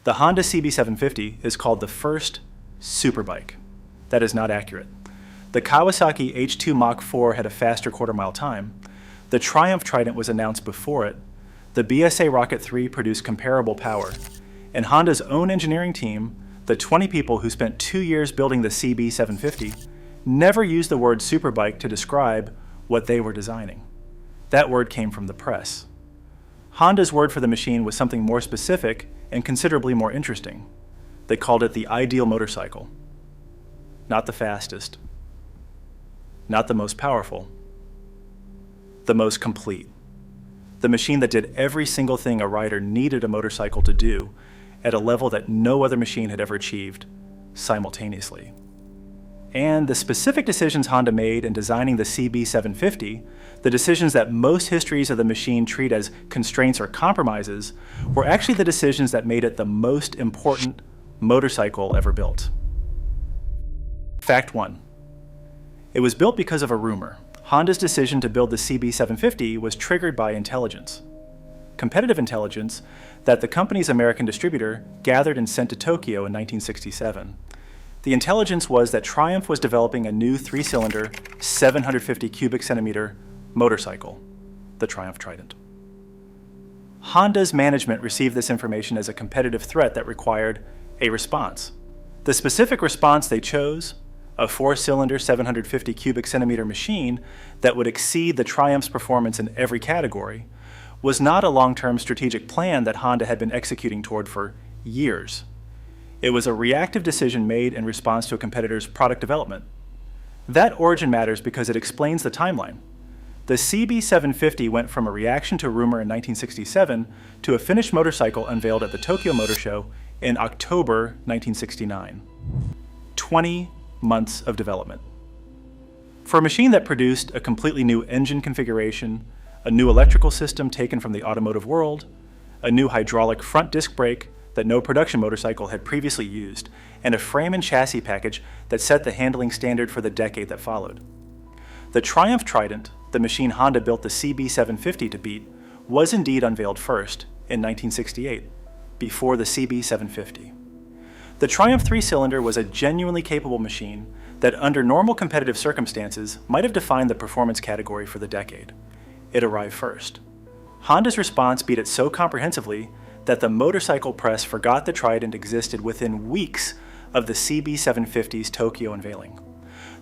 The Honda CB750 is called the first superbike. That is not accurate. The Kawasaki H2 Mach 4 had a faster quarter-mile time. The Triumph Trident was announced before it. The BSA Rocket 3 produced comparable power. And Honda's own engineering team, the 20 people who spent 2 years building the CB750, never used the word superbike to describe what they were designing. That word came from the press. Honda's word for the machine was something more specific and considerably more interesting. They called it the ideal motorcycle. Not the fastest. Not the most powerful. The most complete. The machine that did every single thing a rider needed a motorcycle to do at a level that no other machine had ever achieved simultaneously. And the specific decisions Honda made in designing the CB750, the decisions that most histories of the machine treat as constraints or compromises, were actually the decisions that made it the most important motorcycle ever built. Fact 1. It was built because of a rumor. Honda's decision to build the CB750 was triggered by intelligence. Competitive intelligence that the company's American distributor gathered and sent to Tokyo in 1967. The intelligence was that Triumph was developing a new 3-cylinder, 750 cubic centimeter motorcycle, the Triumph Trident. Honda's management received this information as a competitive threat that required a response. The specific response they chose, a 4-cylinder, 750 cubic centimeter machine that would exceed the Triumph's performance in every category, was not a long-term strategic plan that Honda had been executing toward for years. It was a reactive decision made in response to a competitor's product development. That origin matters because it explains the timeline. The CB750 went from a reaction to rumor in 1967 to a finished motorcycle unveiled at the Tokyo Motor Show in October 1969. 20 months of development. For a machine that produced a completely new engine configuration, a new electrical system taken from the automotive world, a new hydraulic front disc brake that no production motorcycle had previously used, and a frame and chassis package that set the handling standard for the decade that followed. The Triumph Trident, the machine Honda built the CB750 to beat, was indeed unveiled first in 1968, before the CB750. The Triumph 3-cylinder was a genuinely capable machine that under normal competitive circumstances might have defined the performance category for the decade. It arrived first. Honda's response beat it so comprehensively that the motorcycle press forgot the Trident existed within weeks of the CB750's Tokyo unveiling.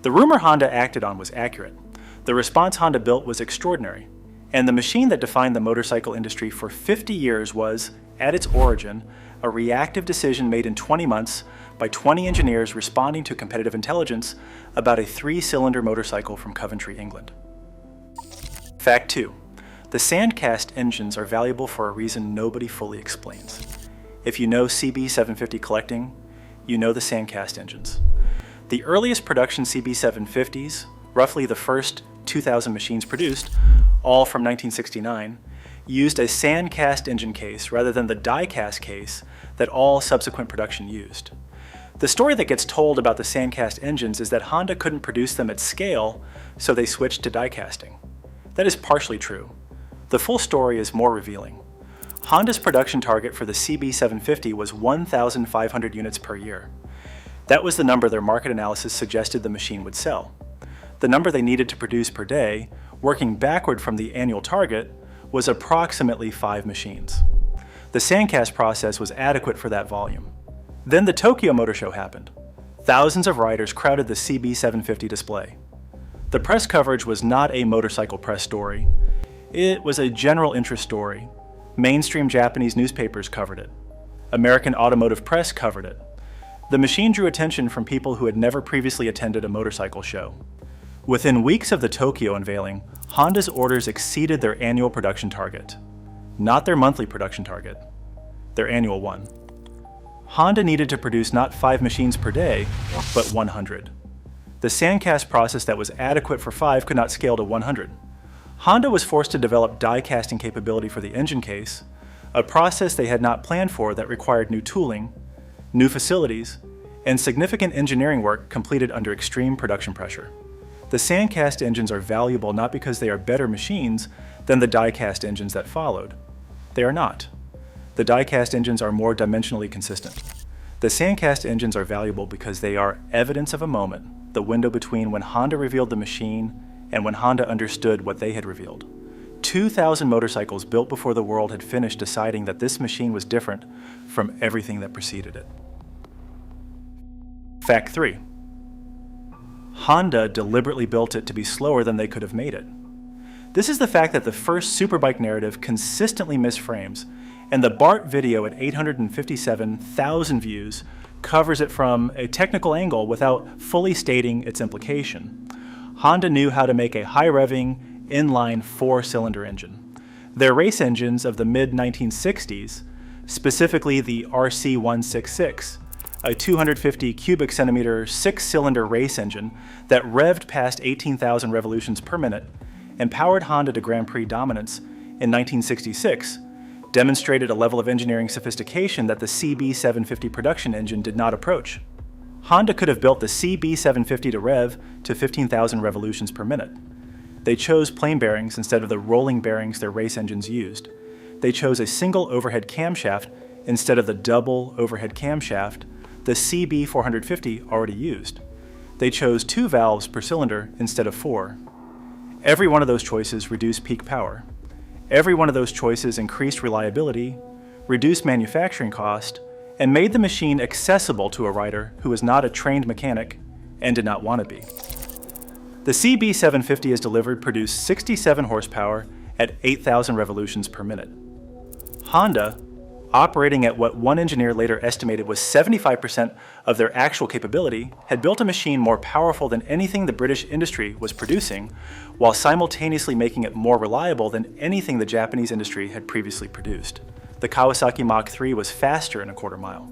The rumor Honda acted on was accurate. The response Honda built was extraordinary. And the machine that defined the motorcycle industry for 50 years was, at its origin, a reactive decision made in 20 months by 20 engineers responding to competitive intelligence about a 3-cylinder motorcycle from Coventry, England. Fact 2. The sandcast engines are valuable for a reason nobody fully explains. If you know CB750 collecting, you know the sandcast engines. The earliest production CB750s, roughly the first 2,000 machines produced, all from 1969, used a sandcast engine case rather than the die-cast case that all subsequent production used. The story that gets told about the sandcast engines is that Honda couldn't produce them at scale, so they switched to die casting. That is partially true. The full story is more revealing. Honda's production target for the CB750 was 1,500 units per year. That was the number their market analysis suggested the machine would sell. The number they needed to produce per day, working backward from the annual target, was approximately 5 machines. The sandcast process was adequate for that volume. Then the Tokyo Motor Show happened. Thousands of riders crowded the CB750 display. The press coverage was not a motorcycle press story. It was a general interest story. Mainstream Japanese newspapers covered it. American automotive press covered it. The machine drew attention from people who had never previously attended a motorcycle show. Within weeks of the Tokyo unveiling, Honda's orders exceeded their annual production target. Not their monthly production target, their annual one. Honda needed to produce not 5 machines per day, but 100. The sandcast process that was adequate for 5 could not scale to 100. Honda was forced to develop die casting capability for the engine case, a process they had not planned for that required new tooling, new facilities, and significant engineering work completed under extreme production pressure. The sandcast engines are valuable not because they are better machines than the die-cast engines that followed. They are not. The The die-cast engines are more dimensionally consistent. The sandcast engines are valuable because they are evidence of a moment, the window between when Honda revealed the machine and when Honda understood what they had revealed. 2,000 motorcycles built before the world had finished deciding that this machine was different from everything that preceded it. Fact 3. Honda deliberately built it to be slower than they could have made it. This is the fact that the first superbike narrative consistently misframes, and the BART video at 857,000 views covers it from a technical angle without fully stating its implication. Honda knew how to make a high-revving, inline 4-cylinder engine. Their race engines of the mid-1960s, specifically the RC166, a 250 cubic centimeter 6-cylinder race engine that revved past 18,000 revolutions per minute and powered Honda to Grand Prix dominance in 1966, demonstrated a level of engineering sophistication that the CB750 production engine did not approach. Honda could have built the CB750 to rev to 15,000 revolutions per minute. They chose plain bearings instead of the rolling bearings their race engines used. They chose a single overhead camshaft instead of the double overhead camshaft the CB450 already used. They chose 2 valves per cylinder instead of 4. Every one of those choices reduced peak power. Every one of those choices increased reliability, reduced manufacturing cost, and made the machine accessible to a rider who was not a trained mechanic and did not want to be. The CB750 as delivered produced 67 horsepower at 8,000 revolutions per minute. Honda, operating at what one engineer later estimated was 75% of their actual capability, had built a machine more powerful than anything the British industry was producing, while simultaneously making it more reliable than anything the Japanese industry had previously produced. The Kawasaki Mach 3 was faster in a quarter mile.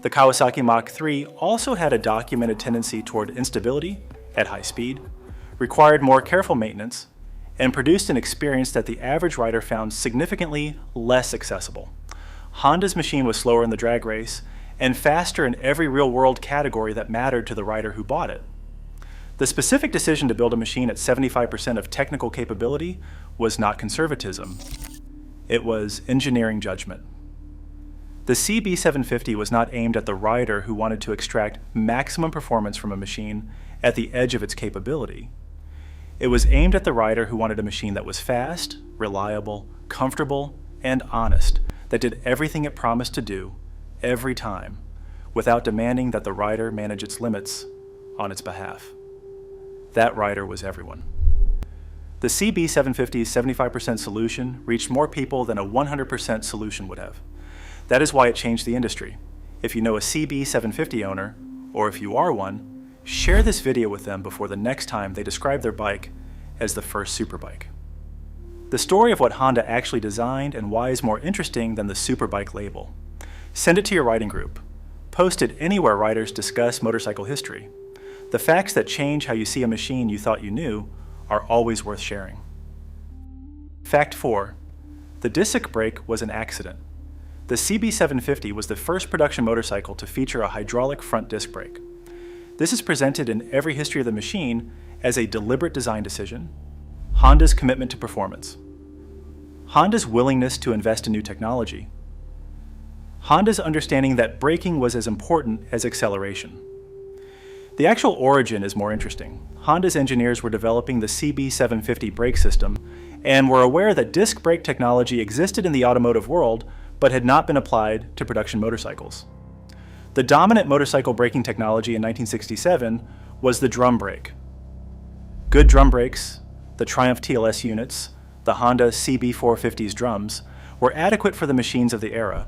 The Kawasaki Mach 3 also had a documented tendency toward instability at high speed, required more careful maintenance, and produced an experience that the average rider found significantly less accessible. Honda's machine was slower in the drag race and faster in every real-world category that mattered to the rider who bought it. The specific decision to build a machine at 75% of technical capability was not conservatism. It was engineering judgment. The CB750 was not aimed at the rider who wanted to extract maximum performance from a machine at the edge of its capability. It was aimed at the rider who wanted a machine that was fast, reliable, comfortable, and honest, that did everything it promised to do, every time, without demanding that the rider manage its limits on its behalf. That rider was everyone. The CB750's 75% solution reached more people than a 100% solution would have. That is why it changed the industry. If you know a CB750 owner, or if you are one, share this video with them before the next time they describe their bike as the first superbike. The story of what Honda actually designed and why is more interesting than the superbike label. Send it to your writing group. Post it anywhere writers discuss motorcycle history. The facts that change how you see a machine you thought you knew are always worth sharing. Fact 4. The disc brake was an accident. The CB750 was the first production motorcycle to feature a hydraulic front disc brake. This is presented in every history of the machine as a deliberate design decision, Honda's commitment to performance, Honda's willingness to invest in new technology, Honda's understanding that braking was as important as acceleration. The actual origin is more interesting. Honda's engineers were developing the CB750 brake system and were aware that disc brake technology existed in the automotive world but had not been applied to production motorcycles. The dominant motorcycle braking technology in 1967 was the drum brake. Good drum brakes, the Triumph TLS units, the Honda CB450's drums, were adequate for the machines of the era.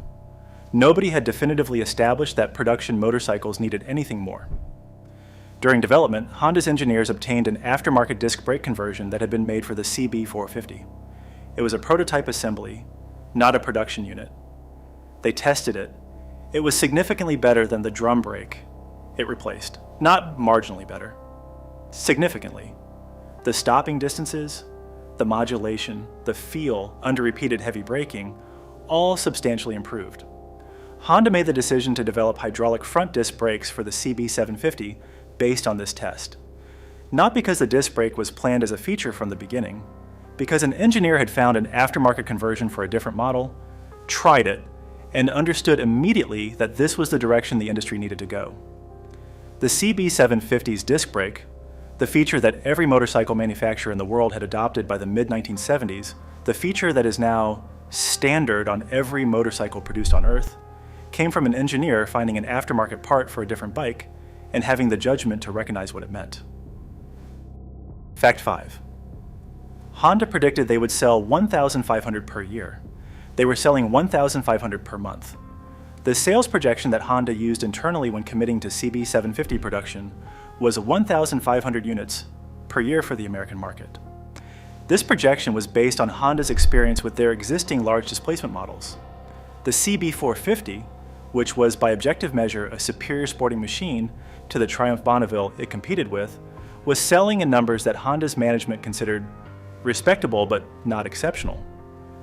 Nobody had definitively established that production motorcycles needed anything more. During development, Honda's engineers obtained an aftermarket disc brake conversion that had been made for the CB450. It was a prototype assembly, not a production unit. They tested it. It was significantly better than the drum brake it replaced. Not marginally better. Significantly. The stopping distances, the modulation, the feel under repeated heavy braking, all substantially improved. Honda made the decision to develop hydraulic front disc brakes for the CB750 based on this test. Not because the disc brake was planned as a feature from the beginning, because an engineer had found an aftermarket conversion for a different model, tried it, and understood immediately that this was the direction the industry needed to go. The CB750's disc brake, the feature that every motorcycle manufacturer in the world had adopted by the mid-1970s, the feature that is now standard on every motorcycle produced on Earth, came from an engineer finding an aftermarket part for a different bike and having the judgment to recognize what it meant. Fact 5. Honda predicted they would sell 1,500 per year. They were selling 1,500 per month. The sales projection that Honda used internally when committing to CB750 production was 1,500 units per year for the American market. This projection was based on Honda's experience with their existing large displacement models. The CB450, which was by objective measure a superior sporting machine to the Triumph Bonneville it competed with, was selling in numbers that Honda's management considered respectable but not exceptional.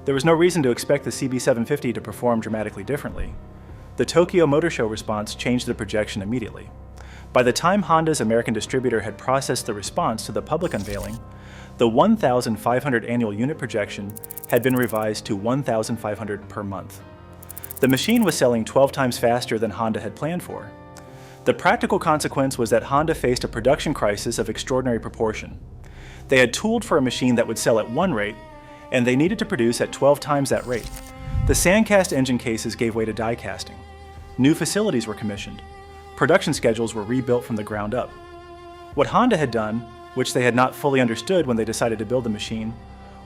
There was no reason to expect the CB750 to perform dramatically differently. The Tokyo Motor Show response changed the projection immediately. By the time Honda's American distributor had processed the response to the public unveiling, the 1,500 annual unit projection had been revised to 1,500 per month. The machine was selling 12 times faster than Honda had planned for. The practical consequence was that Honda faced a production crisis of extraordinary proportion. They had tooled for a machine that would sell at one rate, and they needed to produce at 12 times that rate. The sandcast engine cases gave way to die casting. New facilities were commissioned. Production schedules were rebuilt from the ground up. What Honda had done, which they had not fully understood when they decided to build the machine,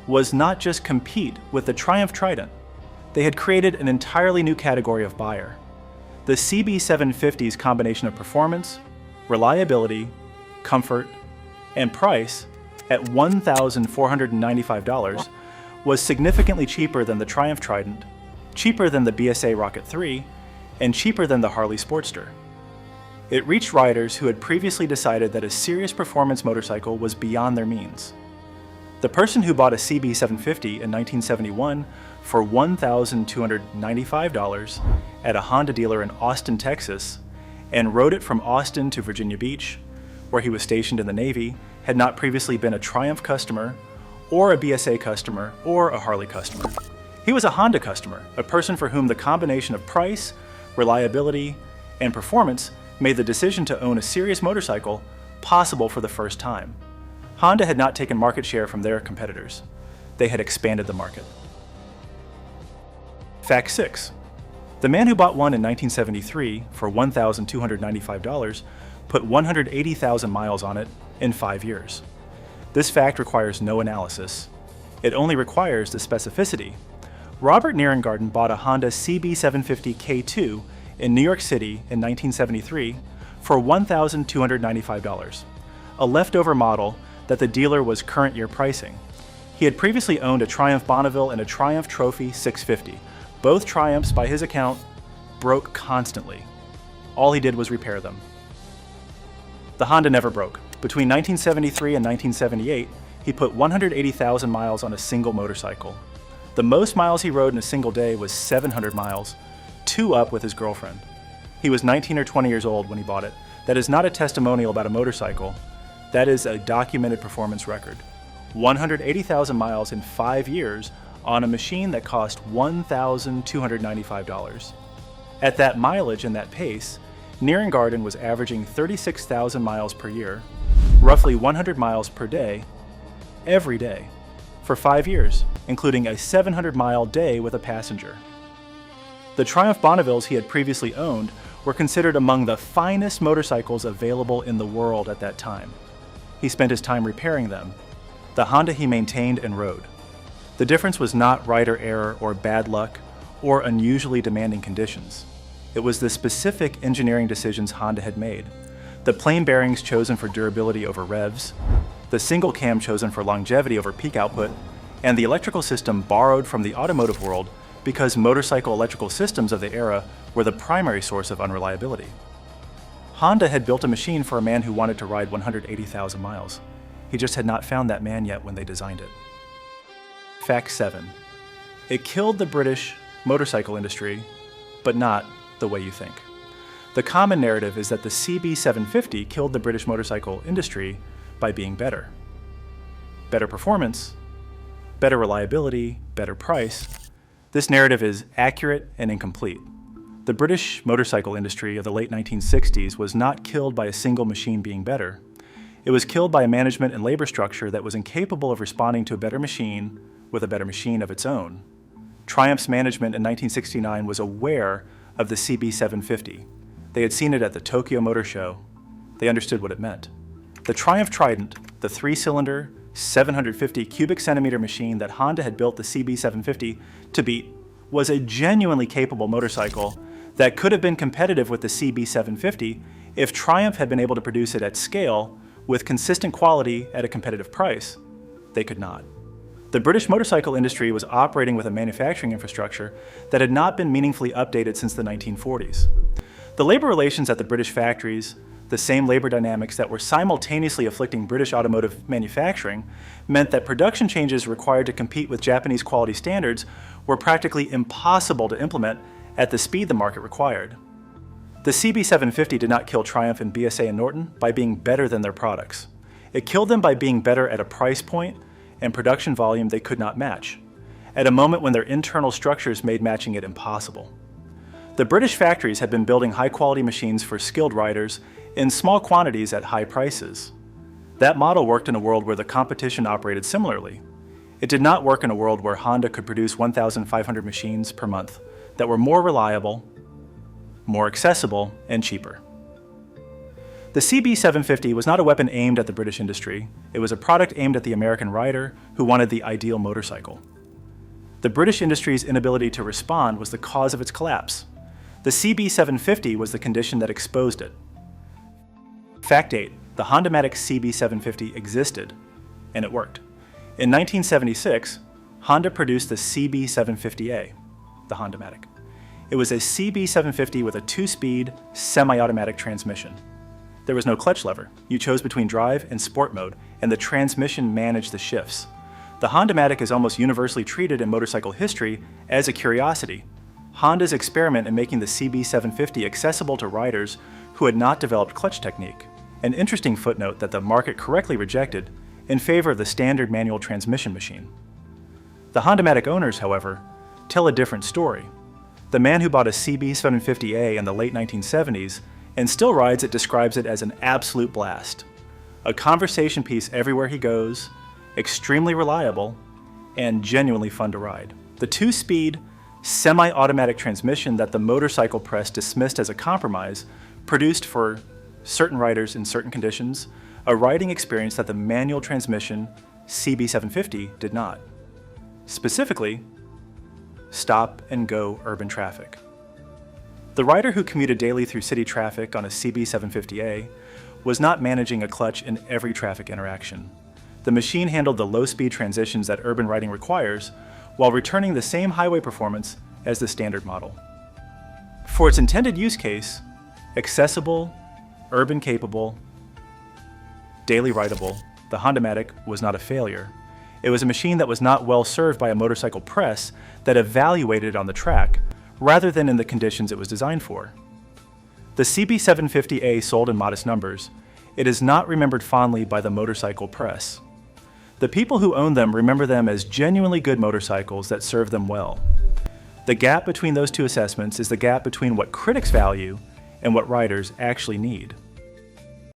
was not just compete with the Triumph Trident. They had created an entirely new category of buyer. The CB750's combination of performance, reliability, comfort, and price at $1,495 was significantly cheaper than the Triumph Trident, cheaper than the BSA Rocket 3, and cheaper than the Harley Sportster. It reached riders who had previously decided that a serious performance motorcycle was beyond their means. The person who bought a CB750 in 1971 for $1,295 at a Honda dealer in Austin, Texas, and rode it from Austin to Virginia Beach, where he was stationed in the Navy, had not previously been a Triumph customer, or a BSA customer, or a Harley customer. He was a Honda customer, a person for whom the combination of price, reliability, and performance made the decision to own a serious motorcycle possible for the first time. Honda had not taken market share from their competitors. They had expanded the market. Fact 6. The man who bought one in 1973 for $1,295 put 180,000 miles on it in 5 years. This fact requires no analysis. It only requires the specificity. Robert Nierengarten bought a Honda CB750 K2 in New York City in 1973 for $1,295, a leftover model that the dealer was current year pricing. He had previously owned a Triumph Bonneville and a Triumph Trophy 650. Both Triumphs, by his account, broke constantly. All he did was repair them. The Honda never broke. Between 1973 and 1978, he put 180,000 miles on a single motorcycle. The most miles he rode in a single day was 700 miles, 2 up with his girlfriend. He was 19 or 20 years old when he bought it. That is not a testimonial about a motorcycle. That is a documented performance record. 180,000 miles in 5 years on a machine that cost $1,295. At that mileage and that pace, Nierengarten was averaging 36,000 miles per year, roughly 100 miles per day, every day, for 5 years, including a 700-mile day with a passenger. The Triumph Bonnevilles he had previously owned were considered among the finest motorcycles available in the world at that time. He spent his time repairing them. The Honda he maintained and rode. The difference was not rider error or bad luck or unusually demanding conditions. It was the specific engineering decisions Honda had made. The plain bearings chosen for durability over revs, the single cam chosen for longevity over peak output, and the electrical system borrowed from the automotive world because motorcycle electrical systems of the era were the primary source of unreliability. Honda had built a machine for a man who wanted to ride 180,000 miles. He just had not found that man yet when they designed it. Fact 7. It killed the British motorcycle industry, but not the way you think. The common narrative is that the CB750 killed the British motorcycle industry by being better. Better performance, better reliability, better price, This narrative is accurate and incomplete. The British motorcycle industry of the late 1960s was not killed by a single machine being better. It was killed by a management and labor structure that was incapable of responding to a better machine with a better machine of its own. Triumph's management in 1969 was aware of the CB750. They had seen it at the Tokyo Motor Show. They understood what it meant. The Triumph Trident, the 3-cylinder, 750 cubic centimeter machine that Honda had built the CB750 to beat, was a genuinely capable motorcycle that could have been competitive with the CB750 if Triumph had been able to produce it at scale with consistent quality at a competitive price. They could not. The British motorcycle industry was operating with a manufacturing infrastructure that had not been meaningfully updated since the 1940s. The labor relations at the British factories, the same labor dynamics that were simultaneously afflicting British automotive manufacturing, meant that production changes required to compete with Japanese quality standards were practically impossible to implement at the speed the market required. The CB750 did not kill Triumph and BSA and Norton by being better than their products. It killed them by being better at a price point and production volume they could not match, at a moment when their internal structures made matching it impossible. The British factories had been building high-quality machines for skilled riders in small quantities at high prices. That model worked in a world where the competition operated similarly. It did not work in a world where Honda could produce 1,500 machines per month that were more reliable, more accessible, and cheaper. The CB750 was not a weapon aimed at the British industry. It was a product aimed at the American rider who wanted the ideal motorcycle. The British industry's inability to respond was the cause of its collapse. The CB750 was the condition that exposed it. Fact 8. The Hondamatic CB750 existed, and it worked. In 1976, Honda produced the CB750A, the Hondamatic. It was a CB750 with a 2-speed, semi-automatic transmission. There was no clutch lever. You chose between drive and sport mode, and the transmission managed the shifts. The Hondamatic is almost universally treated in motorcycle history as a curiosity. Honda's experiment in making the CB750 accessible to riders who had not developed clutch technique, an interesting footnote that the market correctly rejected in favor of the standard manual transmission machine. The Hondamatic owners, however, tell a different story. The man who bought a CB750A in the late 1970s and still rides it describes it as an absolute blast. A conversation piece everywhere he goes, extremely reliable, and genuinely fun to ride. The 2-speed, semi-automatic transmission that the motorcycle press dismissed as a compromise produced for certain riders in certain conditions a riding experience that the manual transmission CB750 did not. Specifically, stop-and-go urban traffic. The rider who commuted daily through city traffic on a CB750A was not managing a clutch in every traffic interaction. The machine handled the low-speed transitions that urban riding requires while returning the same highway performance as the standard model. For its intended use case, accessible, urban capable, daily rideable, the Hondamatic was not a failure. It was a machine that was not well served by a motorcycle press that evaluated it on the track, rather than in the conditions it was designed for. The CB750A sold in modest numbers. It is not remembered fondly by the motorcycle press. The people who own them remember them as genuinely good motorcycles that serve them well. The gap between those two assessments is the gap between what critics value and what riders actually need.